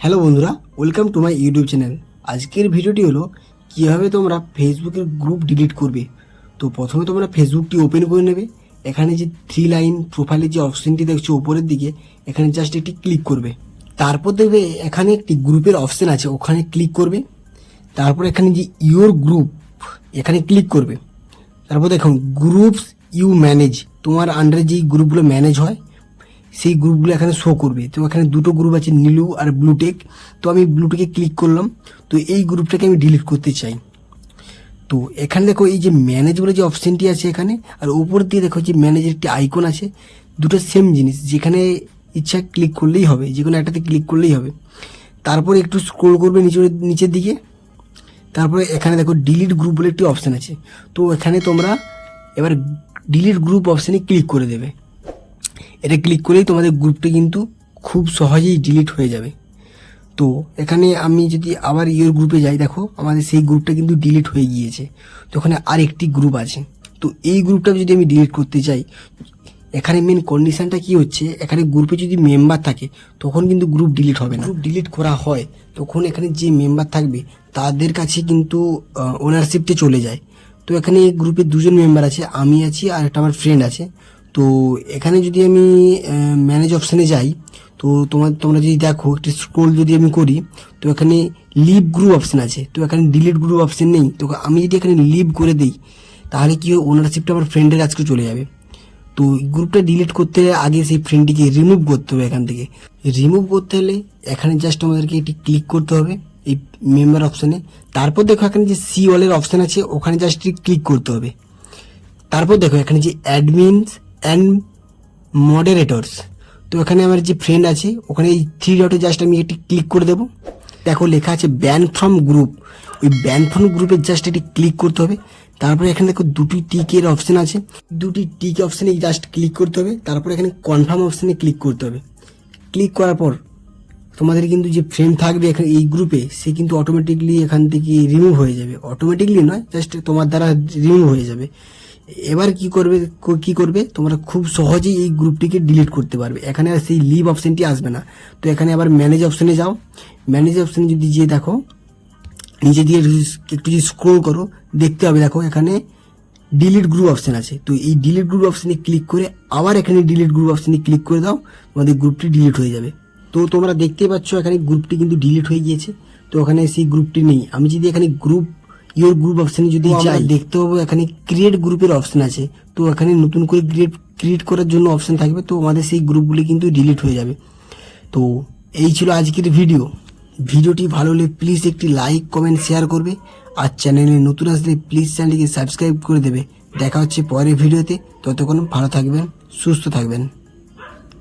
Hello বন্ধুরা, welcome to my YouTube channel. আজকের ভিডিওটি হলো কীভাবে তোমরা ফেসবুকের গ্রুপ ডিলিট করবে। তো প্রথমে তোমরা ফেসবুকটি ওপেন করে নেবে। এখানে যে 3 লাইন প্রোফাইলের যে অপশানটি দেখছো উপরের দিকে, এখানে জাস্ট একটি ক্লিক করবে। তারপর দেখবে এখানে একটি গ্রুপের অপশান আছে, ওখানে ক্লিক করবে। তারপর এখানে যে ইওর গ্রুপ, এখানে ক্লিক করবে। তারপর দেখুন গ্রুপস ইউ ম্যানেজ, তোমার আন্ডারে যেই গ্রুপগুলো ম্যানেজ হয় সেই গ্রুপগুলো এখানে শো করবে। তো এখানে দুটো গ্রুপ আছে, নীলু আর ব্লুটেক। তো আমি ব্লুটেকে ক্লিক করলাম। তো এই গ্রুপটাকে আমি ডিলিট করতে চাই। তো এখানে দেখো এই যে ম্যানেজ বলে যে অপশানটি আছে এখানে, আর উপর দিয়ে দেখো যে ম্যানেজের একটি আইকন আছে, দুটো সেম জিনিস, যেখানে ইচ্ছা ক্লিক করলেই হবে, যে কোনো একটাতে ক্লিক করলেই হবে। তারপরে একটু স্ক্রোল করবে নিচের দিকে। তারপরে এখানে দেখো ডিলিট গ্রুপ বলে একটি অপশান আছে। তো এখানে তোমরা এবার ডিলিট গ্রুপ অপশানে ক্লিক করে দেবে। এটা ক্লিক করেই তোমাদের গ্রুপটা কিন্তু খুব সহজেই ডিলিট হয়ে যাবে। তো এখানে আমি যদি আবার ইওর গ্রুপে যাই, দেখো আমাদের সেই গ্রুপটা কিন্তু ডিলিট হয়ে গিয়েছে। তো ওখানে আর একটি গ্রুপ আছে। তো এই গ্রুপটা যদি আমি ডিলিট করতে চাই, এখানে মেন কন্ডিশনটা কি হচ্ছে, এখানে গ্রুপে যদি মেম্বার থাকে তখন কিন্তু গ্রুপ ডিলিট হবে না। গ্রুপ ডিলিট করা হয় তখন এখানে যে মেম্বার থাকবে তাদের কাছে কিন্তু ওনারশিপটা চলে যায়। তো এখানে এই গ্রুপে দুজন মেম্বার আছে, আমি আছি আর একটা আমার ফ্রেন্ড আছে। তো এখানে যদি আমি ম্যানেজ অপশানে যাই, তো তোমরা যদি দেখো একটু স্ক্রোল যদি আমি করি, তো এখানে লিভ গ্রুপ অপশান আছে। তো এখানে ডিলিট গ্রুপ অপশান নেই। তো আমি যদি এখানে লিভ করে দিই, তাহলে কি ওনারশিপটা আমার ফ্রেন্ডের কাছে চলে যাবে। তো গ্রুপটা ডিলিট করতে আগে সেই ফ্রেন্ডটিকে রিমুভ করতে হবে। এখান থেকে রিমুভ করতে হলে এখানে জাস্ট আমাদেরকে এটি ক্লিক করতে হবে এই মেম্বার অপশানে। তারপর দেখো এখানে যে সি অলের অপশান আছে, ওখানে জাস্ট ক্লিক করতে হবে। তারপর দেখো এখানে যে অ্যাডমিনস অ্যান্ড মডারেটরস, তো এখানে আমার যে ফ্রেন্ড আছে ওখানে এই 3 ডটে জাস্ট আমি এটি ক্লিক করে দেবো। দেখো লেখা আছে ব্যান ফ্রম গ্রুপ, ওই ব্যান ফ্রম গ্রুপে জাস্ট এটি ক্লিক করতে হবে। তারপরে এখানে দেখো দুটি টিকের অপশান আছে, দুটি টিক অপশানে জাস্ট ক্লিক করতে হবে। তারপরে এখানে কনফার্ম অপশানে ক্লিক করতে হবে। ক্লিক করার পর তোমাদের কিন্তু যে ফ্রেন্ড থাকবে এখানে এই গ্রুপে, সে কিন্তু অটোমেটিকলি এখান থেকে রিমুভ হয়ে যাবে। অটোমেটিকলি নয়, জাস্ট তোমার দ্বারা রিমুভ হয়ে যাবে। এবার কি করবে তোমরা খুব সহজেই এই গ্রুপটিকে ডিলিট করতে পারবে। এখানে আর সেই লিভ অপশানটি আসবে না। তো এখানে আবার ম্যানেজ অপশানে যাও। ম্যানেজ অপশানে যদি যে দেখো নিচে দিয়ে একটু যদি স্ক্রোল করো, দেখতে হবে দেখো এখানে ডিলিট গ্রুপ অপশান আছে। তো এই ডিলিট গ্রুপ অপশানে ক্লিক করে আবার এখানে ডিলিট গ্রুপ অপশানে ক্লিক করে দাও, তোমাদের গ্রুপটি ডিলিট হয়ে যাবে। তো তোমরা দেখতে পাচ্ছ এখানে গ্রুপটি কিন্তু ডিলিট হয়ে গিয়েছে। তো ওখানে সেই গ্রুপটি নেই। আমি যদি এখানে ইওর গ্রুপ অপশানে যদি যাই, দেখতে পাবো এখানে ক্রিয়েট গ্রুপের অপশান আছে। তো এখানে নতুন করে ক্রিয়েট করার জন্য অপশান থাকবে। তো আমাদের সেই গ্রুপগুলি কিন্তু ডিলিট হয়ে যাবে। তো এই ছিল আজকের ভিডিওটি ভালো হলে প্লিজ একটি লাইক কমেন্ট শেয়ার করবে। আর চ্যানেলে নতুন আসলে প্লিজ চ্যানেলটিকে সাবস্ক্রাইব করে দেবে। দেখা হচ্ছে পরের ভিডিওতে। ততক্ষণ ভালো থাকবেন, সুস্থ থাকবেন।